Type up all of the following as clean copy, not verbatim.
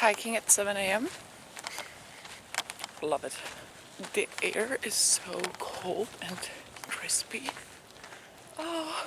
Hiking at 7 a.m. Love it. The air is so cold and crispy. Oh.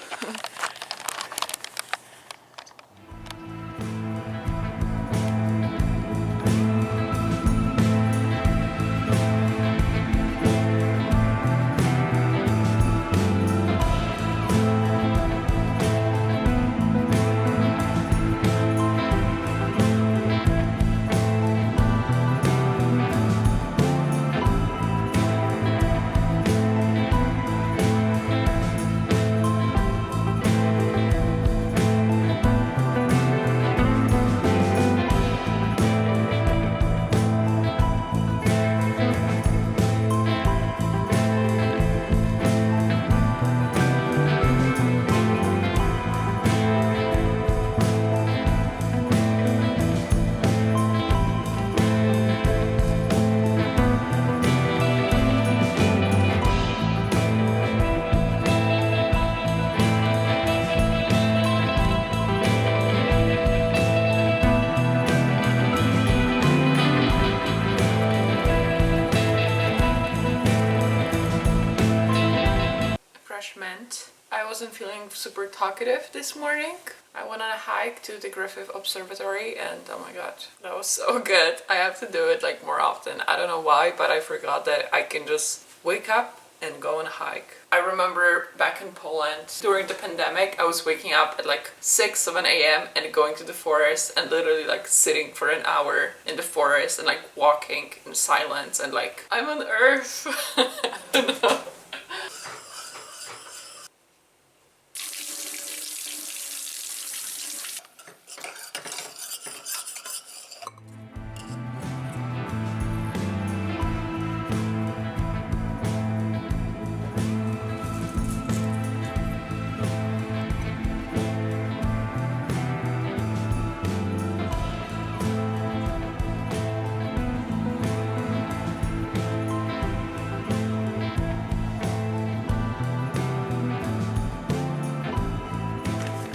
Refreshment. I wasn't feeling super talkative this morning. I went on a hike to the Griffith Observatory and oh my god, that was so good. I have to do it like more often. I don't know why, but I forgot that I can just wake up and go on a hike. I remember back in Poland during the pandemic, I was waking up at like 7 a.m. and going to the forest and literally like sitting for an hour in the forest and like walking in silence and like, I'm on Earth.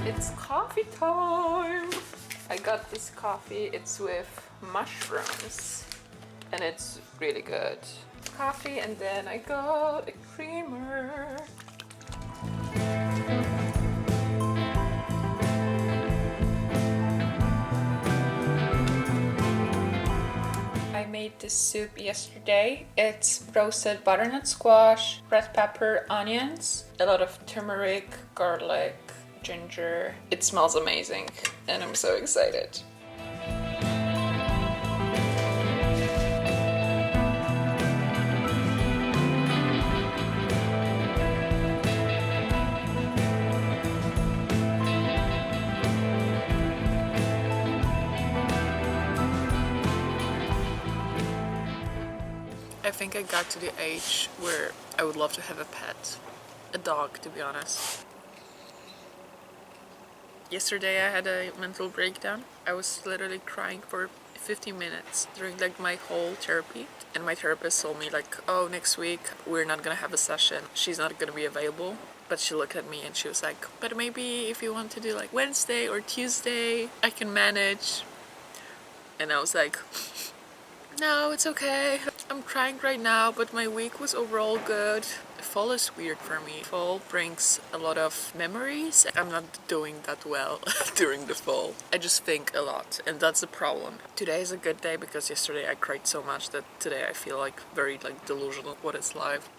It's coffee time! I got this coffee, it's with mushrooms and it's really good. Coffee and then I got a creamer. I made this soup yesterday. It's roasted butternut squash, red pepper, onions, a lot of turmeric, garlic, ginger. It smells amazing and I'm so excited. I think I got to the age where I would love to have a pet. A dog, to be honest. Yesterday I had a mental breakdown. I was literally crying for 50 minutes during like my whole therapy. And my therapist told me like, oh, next week we're not gonna have a session. She's not gonna be available. But she looked at me and she was like, but maybe if you want to do like Wednesday or Tuesday, I can manage. And I was like, no, it's okay. I'm crying right now, but my week was overall good. Fall is weird for me. Fall brings a lot of memories. I'm not doing that well during the fall. I just think a lot, and that's the problem. Today is a good day because yesterday I cried so much that today I feel like very like delusional what is life.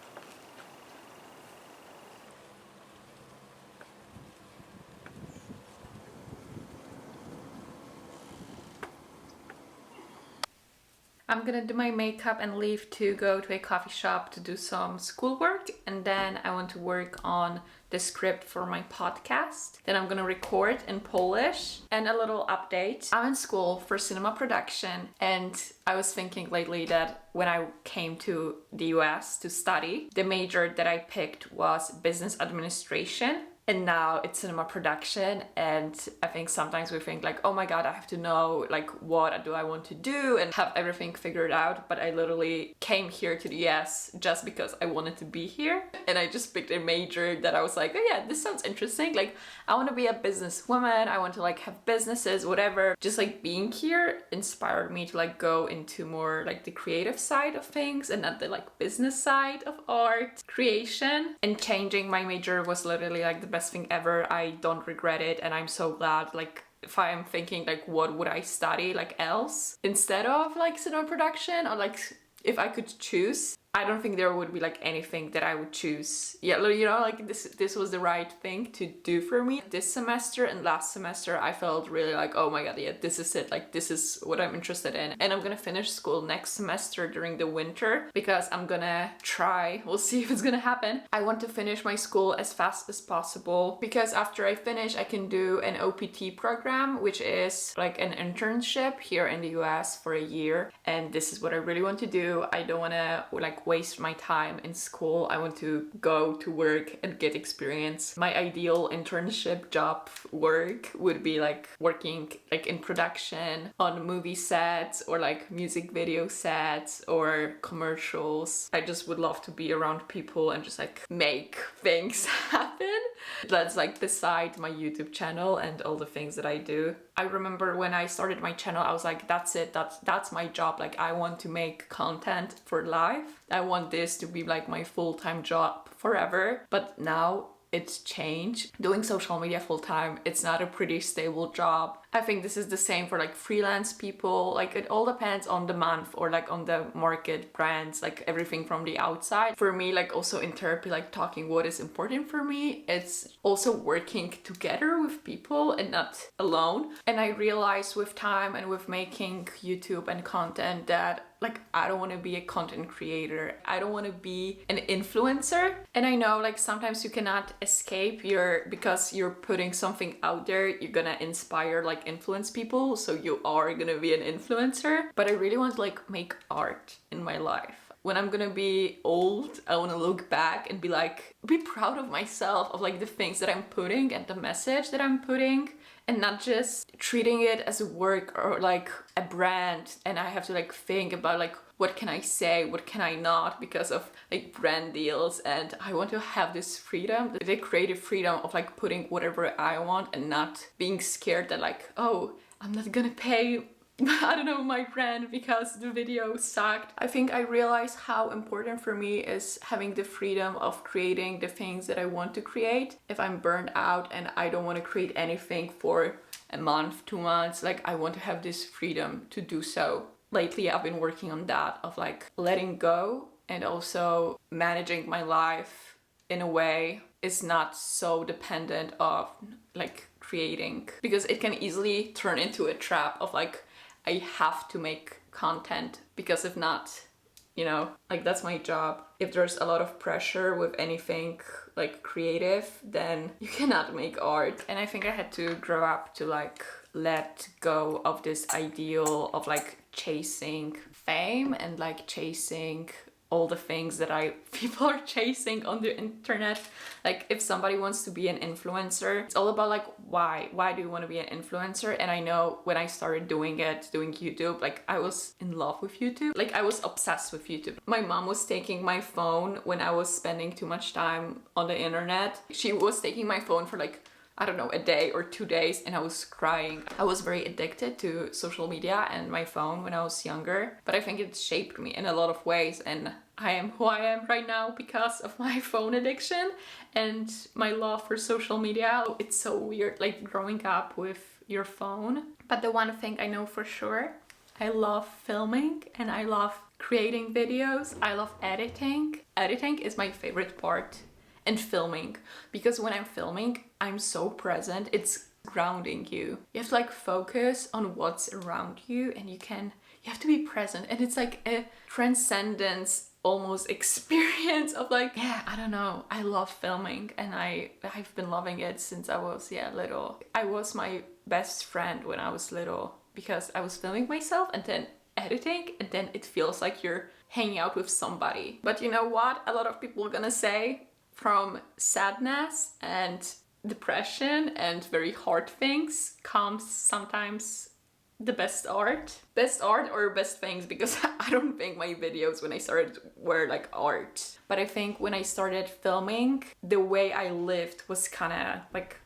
I'm gonna do my makeup and leave to go to a coffee shop to do some schoolwork, and then I want to work on the script for my podcast. Then I'm gonna record in Polish. And a little update. I'm in school for cinema production, and I was thinking lately that when I came to the US to study, the major that I picked was business administration. and now it's cinema production. And I think sometimes we think like, oh my god, I have to know like what do I want to do and have everything figured out. But I literally came here to the US just because I wanted to be here, and I just picked a major that I was like, oh yeah, this sounds interesting. Like I want to be a businesswoman, I want to like have businesses, whatever. Just like being here inspired me to like go into more like the creative side of things and not the like business side of art creation. And changing my major was literally like the best thing ever. I don't regret it, and I'm so glad. Like if I am thinking like what would I study like else instead of like cinema production, or like if I could choose, I don't think there would be like anything that I would choose. Yeah, you know, like this was the right thing to do for me. This semester and last semester, I felt really like, oh my god, yeah, this is it. Like this is what I'm interested in. And I'm gonna finish school next semester during the winter because I'm gonna try, we'll see if it's gonna happen. I want to finish my school as fast as possible because after I finish, I can do an OPT program, which is like an internship here in the US for a year. And this is what I really want to do. I don't wanna like waste my time in school. I want to go to work and get experience. My ideal internship job work would be like working like in production on movie sets or like music video sets or commercials. I just would love to be around people and just like make things happen. That's like beside my YouTube channel and all the things that I do. I remember when I started my channel, I was like, that's it, that's my job. Like I want to make content for life. I want this to be like my full-time job forever. But now it's changed. Doing social media full-time, it's not a pretty stable job. I think this is the same for like freelance people. Like it all depends on the month or like on the market, brands, like everything from the outside. For me, like also in therapy, like talking what is important for me, it's also working together with people and not alone. And I realized with time and with making YouTube and content that like I don't want to be a content creator. I don't want to be an influencer. And I know like sometimes you cannot escape because you're putting something out there, you're gonna inspire, like influence people, so you are gonna be an influencer. But I really want to like make art in my life. When I'm gonna be old, I want to look back and be proud of myself, of like the things that I'm putting and the message that I'm putting, and not just treating it as a work or like a brand. And I have to like think about like, what can I say, what can I not, because of like brand deals. And I want to have this freedom, the creative freedom of like putting whatever I want and not being scared that like, oh, I'm not gonna pay I don't know, my brand because the video sucked. I think I realized how important for me is having the freedom of creating the things that I want to create. If I'm burned out and I don't want to create anything for a month, 2 months, like I want to have this freedom to do so. Lately I've been working on that, of like letting go and also managing my life in a way is not so dependent of like creating, because it can easily turn into a trap of like, I have to make content because if not, you know, like that's my job. If there's a lot of pressure with anything like creative, then you cannot make art. And I think I had to grow up to like let go of this ideal of like chasing fame and like chasing all the things that people are chasing on the internet. Like if somebody wants to be an influencer, it's all about like why do you want to be an influencer? And I know when I started doing YouTube, like I was in love with YouTube. Like I was obsessed with YouTube. My mom was taking my phone when I was spending too much time on the internet. She was taking my phone for like, I don't know, a day or 2 days, and I was crying. I was very addicted to social media and my phone when I was younger, but I think it shaped me in a lot of ways, and I am who I am right now because of my phone addiction and my love for social media. It's so weird, like growing up with your phone. But the one thing I know for sure, I love filming and I love creating videos. I love editing. Editing is my favorite part. And filming, because when I'm filming, I'm so present. It's grounding you. You have to like focus on what's around you, and you have to be present. And it's like a transcendence almost experience of like, yeah, I don't know. I love filming, and I've been loving it since I was little. I was my best friend when I was little because I was filming myself and then editing, and then it feels like you're hanging out with somebody. But you know what? A lot of people are gonna say, from sadness and depression and very hard things comes sometimes the best art. Best art or best things, because I don't think my videos when I started were like art. But I think when I started filming, the way I lived was kind of like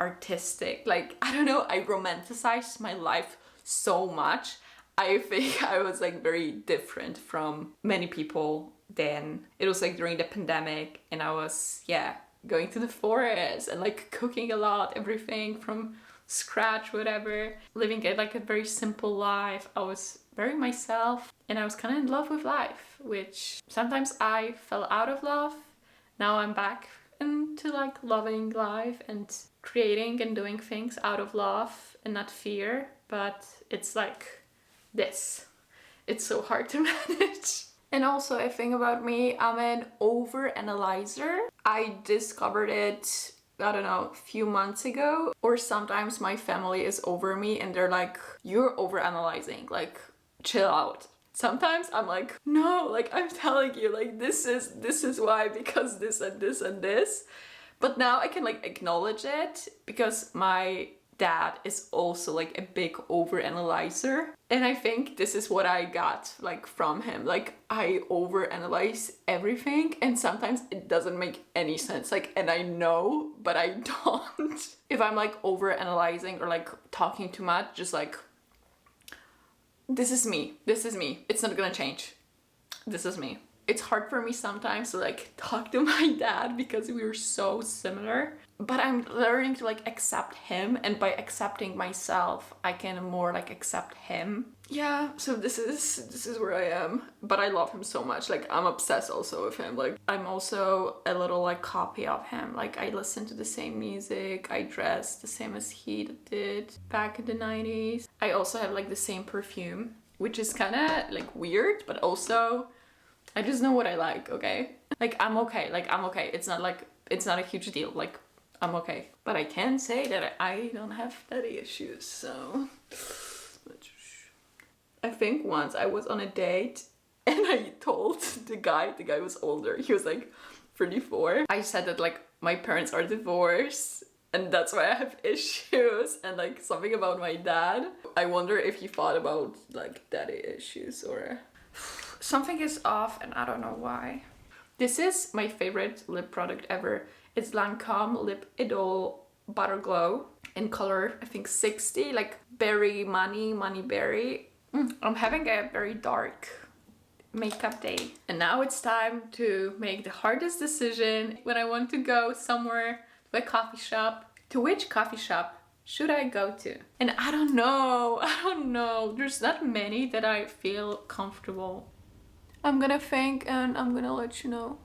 artistic. Like, I don't know, I romanticized my life so much. I think I was like very different from many people then. It was like during the pandemic, and I was, going to the forest and like cooking a lot, everything from scratch, whatever, living a very simple life. I was very myself, and I was kind of in love with life, which sometimes I fell out of love. Now I'm back into like loving life and creating and doing things out of love and not fear. But it's like this, it's so hard to manage. And also, I think about me, I'm an overanalyzer. I discovered it, I don't know, a few months ago. Or sometimes my family is over me and they're like, you're overanalyzing, like, chill out. Sometimes I'm like, no, like, I'm telling you, like, this is why, because this and this and this. But now I can like acknowledge it, because my dad is also like a big overanalyzer, and I think this is what I got like from him. Like, I overanalyze everything, and sometimes it doesn't make any sense, like, and I know, but I don't. If I'm like overanalyzing or like talking too much, just like, this is me, it's not gonna change, this is me. It's hard for me sometimes to like talk to my dad because we were so similar. But I'm learning to like accept him, and by accepting myself, I can more like accept him. Yeah, so this is where I am. But I love him so much. Like, I'm obsessed also with him. Like, I'm also a little like copy of him. Like, I listen to the same music, I dress the same as he did back in the 90s. I also have like the same perfume, which is kind of like weird, but also I just know what I like, okay? Like, I'm okay. It's not a huge deal. Like, I'm okay. But I can say that I don't have daddy issues, so. I think once I was on a date and I told the guy was older. He was like 34. I said that like my parents are divorced and that's why I have issues, and like something about my dad. I wonder if he thought about like daddy issues or. Something is off and I don't know why. This is my favorite lip product ever. It's Lancome Lip Idol Butter Glow in color, I think 60, like berry, money berry. I'm having a very dark makeup day. And now it's time to make the hardest decision when I want to go somewhere to a coffee shop. To which coffee shop should I go to? And I don't know. There's not many that I feel comfortable. I'm gonna think and I'm gonna let you know.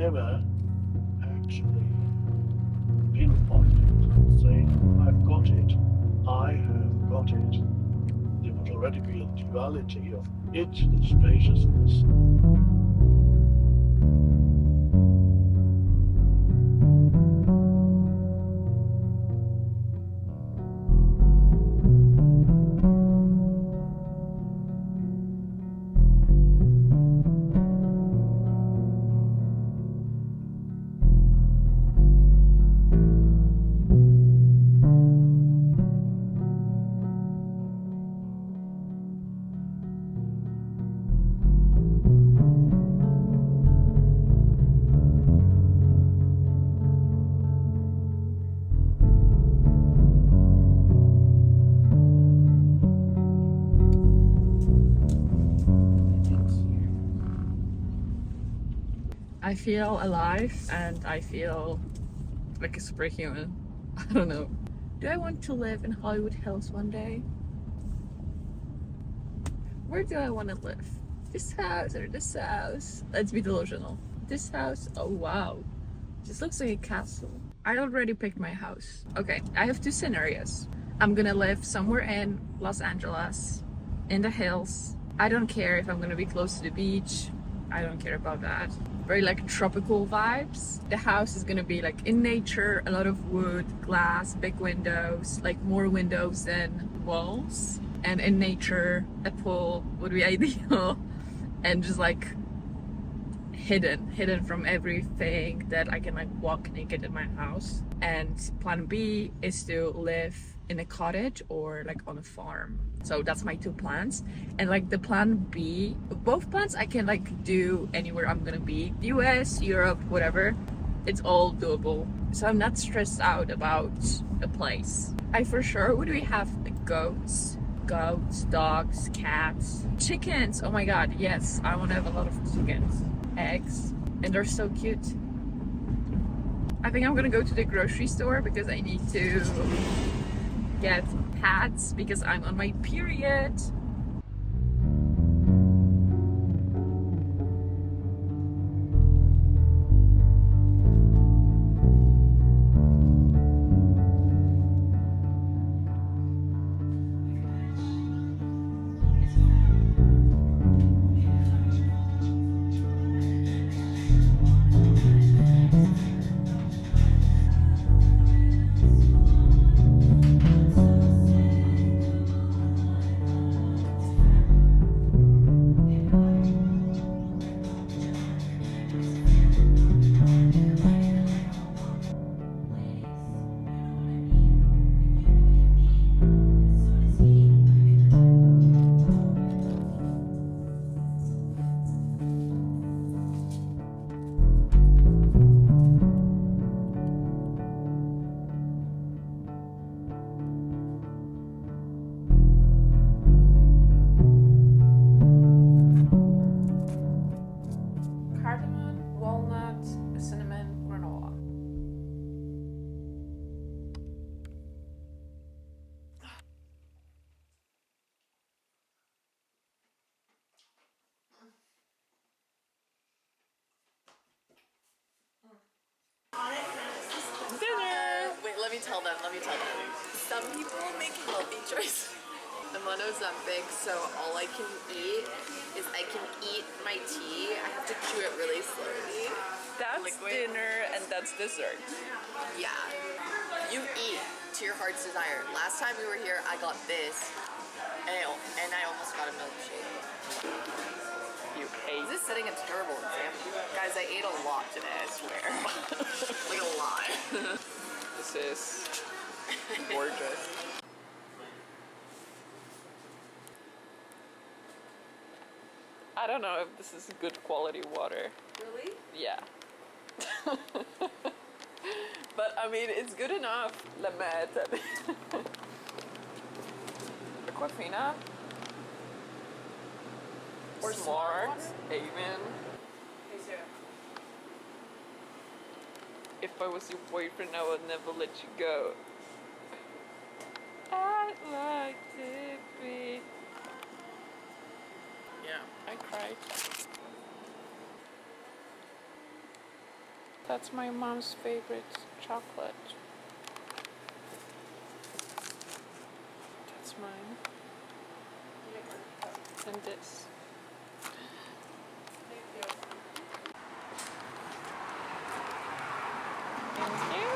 never actually pinpoint it and say, I've got it, I have got it. There would already be a duality of it, the spaciousness. I feel alive and I feel like a superhuman. I don't know. Do I want to live in Hollywood Hills one day? Where do I want to live? This house or this house? Let's be delusional. This house? Oh wow. This looks like a castle. I already picked my house. Okay, I have two scenarios. I'm gonna live somewhere in Los Angeles, in the hills. I don't care if I'm gonna be close to the beach. I don't care about that. Very like tropical vibes. The house is gonna be like in nature, a lot of wood, glass, big windows, like more windows than walls. And in nature, a pool would be ideal. And just like hidden from everything that I can like walk naked in my house. And plan B is to live in a cottage or like on a farm. So that's my two plans. And like the plan B, both plans I can like do anywhere I'm gonna be. US, Europe, whatever. It's all doable. So I'm not stressed out about a place. I for sure would we have like goats, dogs, cats, chickens. Oh my god, yes, I want to have a lot of chickens, eggs, and they're so cute. I think I'm gonna go to the grocery store because I need to get pads because I'm on my period. Let me tell them. Some people make healthy choices. I'm on Ozempic, so all I can eat is I can eat my tea. I have to chew it really slowly. That's liquid. Dinner and that's dessert. Yeah. You eat to your heart's desire. Last time we were here, I got this, and I almost got a milkshake. You ate. This is setting a terrible example. Guys, I ate a lot today, I swear. Like a lot. This is gorgeous. I don't know if this is good quality water. Really? Yeah. But I mean, it's good enough. Lemmet. Aquafina. Or smart. Amen. Hey, Sarah. If I was your boyfriend, I would never let you go. I'd like to be. Yeah, I cried. That's my mom's favorite chocolate. That's mine. And this. Thank you.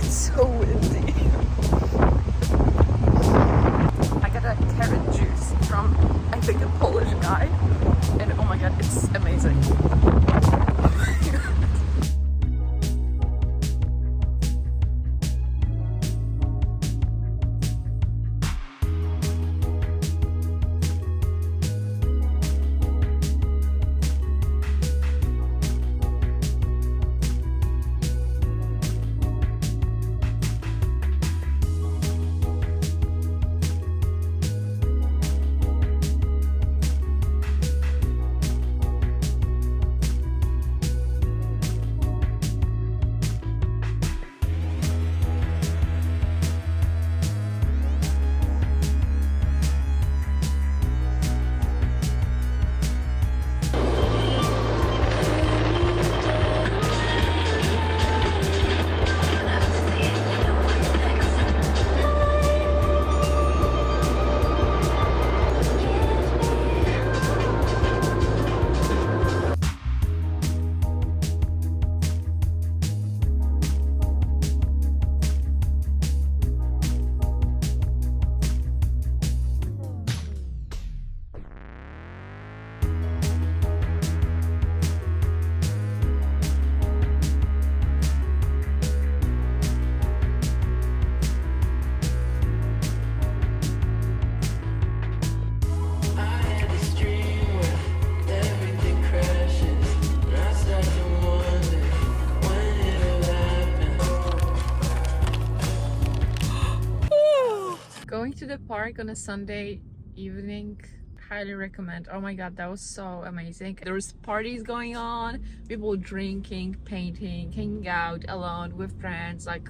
So windy. I got a carrot juice from sky, and oh my god, it's amazing. Going to the park on a Sunday evening, highly recommend. Oh my god, that was so amazing. There was parties going on, people drinking, painting, hanging out alone with friends. Like,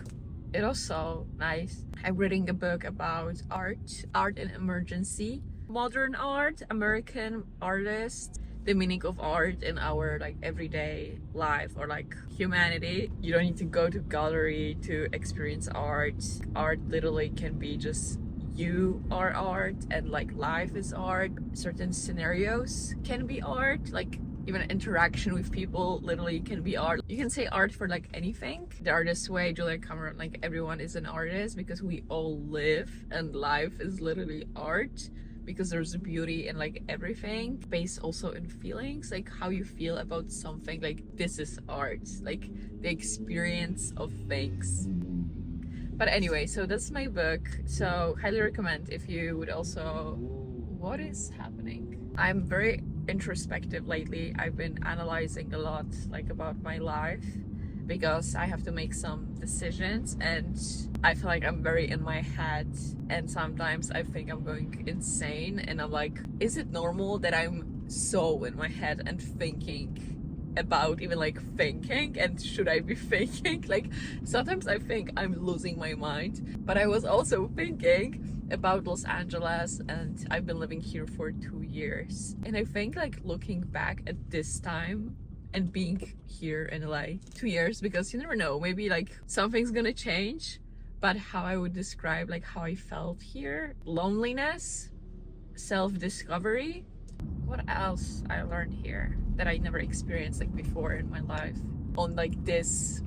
it was so nice. I'm reading a book about art in emergency, modern art, American artists, the meaning of art in our like everyday life or like humanity. You don't need to go to gallery to experience art. Art literally can be just you are art, and like life is art. Certain scenarios can be art, like even interaction with people literally can be art. You can say art for like anything. The artist way, Julia Cameron, like everyone is an artist because we all live, and life is literally art because there's beauty in like everything, based also in feelings, like how you feel about something. Like, this is art, like the experience of things. But anyway, so that's my book, so highly recommend if you would also... What is happening? I'm very introspective lately. I've been analyzing a lot like about my life because I have to make some decisions, and I feel like I'm very in my head, and sometimes I think I'm going insane, and I'm like, is it normal that I'm so in my head and thinking about even like thinking, and should I be thinking? Like, sometimes I think I'm losing my mind. But I was also thinking about Los Angeles, and I've been living here for 2 years, and I think like looking back at this time and being here in LA 2 years, because you never know, maybe like something's gonna change. But how I would describe like how I felt here: loneliness, self-discovery. What else I learned here that I never experienced like before in my life on like this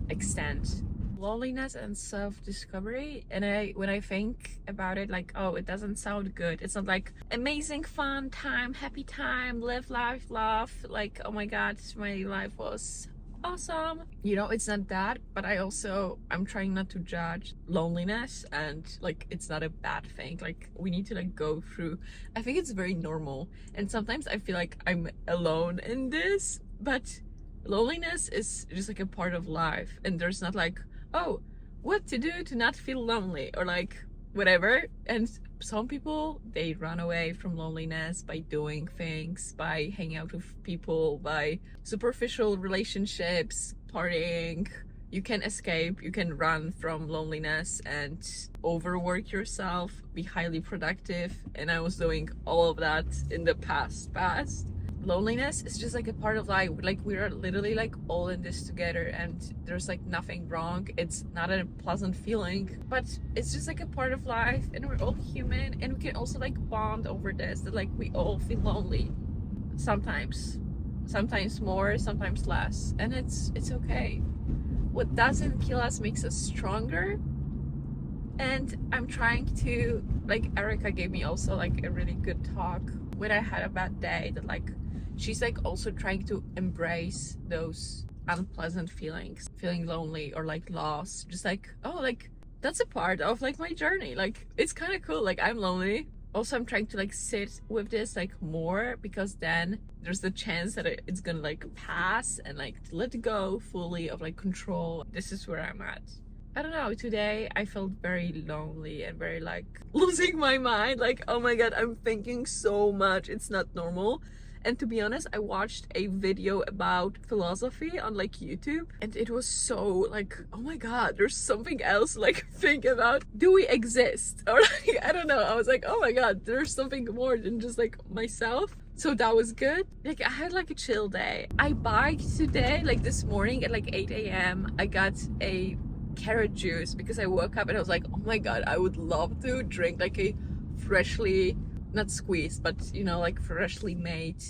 extent? Loneliness and self-discovery. And when I think about it, like, oh, it doesn't sound good. It's not like amazing, fun time, happy time, live life, laugh, like, oh my god, my life was awesome, you know. It's not that. But I'm trying not to judge loneliness, and like, it's not a bad thing. Like, we need to like go through. I think it's very normal, and sometimes I feel like I'm alone in this, but loneliness is just like a part of life, and there's not like, oh, what to do to not feel lonely, or like whatever. And some people, they run away from loneliness by doing things, by hanging out with people, by superficial relationships, partying. You can escape, you can run from loneliness and overwork yourself, be highly productive. And I was doing all of that in the past. Loneliness is just like a part of life. Like, we are literally like all in this together, and there's like nothing wrong. It's not a pleasant feeling, but it's just like a part of life, and we're all human, and we can also like bond over this, that like we all feel lonely sometimes more, sometimes less, and it's okay. What doesn't kill us makes us stronger. And I'm trying to, like, Erica gave me also like a really good talk when I had a bad day, that like she's like also trying to embrace those unpleasant feelings, feeling lonely or like lost. Just like, oh, like that's a part of like my journey. Like it's kind of cool. Like I'm lonely. Also, I'm trying to like sit with this like more, because then there's the chance that it's gonna like pass, and like let go fully of like control. This is where I'm at. I don't know, today I felt very lonely and very like losing my mind. Like, oh my god, I'm thinking so much. It's not normal. And to be honest, I watched a video about philosophy on like YouTube, and it was so like, oh my god, there's something else like think about. Do we exist? Or like, I don't know. I was like, oh my god, there's something more than just like myself. So that was good. Like I had like a chill day. I biked today, like this morning at like 8 a.m. I got a carrot juice because I woke up and I was like, oh my god, I would love to drink like a freshly, not squeezed, but you know, like freshly made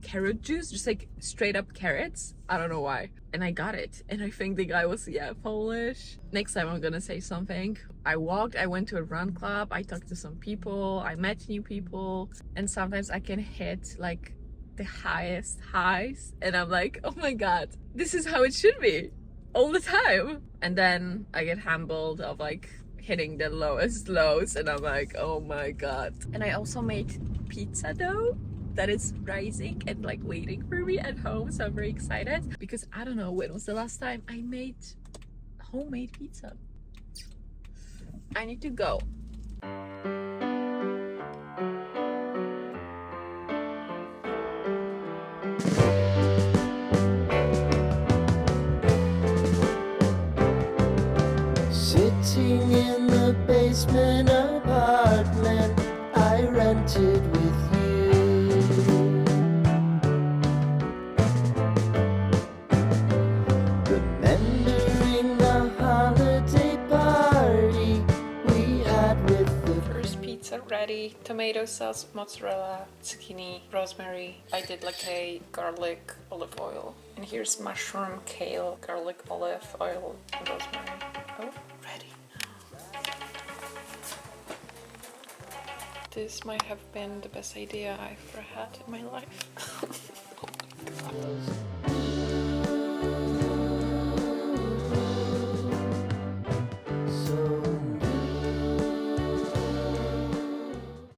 carrot juice, just like straight up carrots. I don't know why. And I got it. And I think the guy was, yeah, Polish. Next time I'm gonna say something. I went to a run club, I talked to some people, I met new people, and sometimes I can hit like the highest highs, and I'm like, oh my god, this is how it should be all the time. And then I get humbled of like hitting the lowest lows, and I'm like, oh my god. And I also made pizza dough that is rising and like waiting for me at home, so I'm very excited, because I don't know when was the last time I made homemade pizza. I need to go. Sitting in the basement apartment I rented with you, remembering the holiday party we had with the First pizza ready. Tomato sauce, mozzarella, zucchini, rosemary. I did like a garlic olive oil. And here's mushroom, kale, garlic olive oil, and rosemary. Oh, ready. This might have been the best idea I've ever had in my life.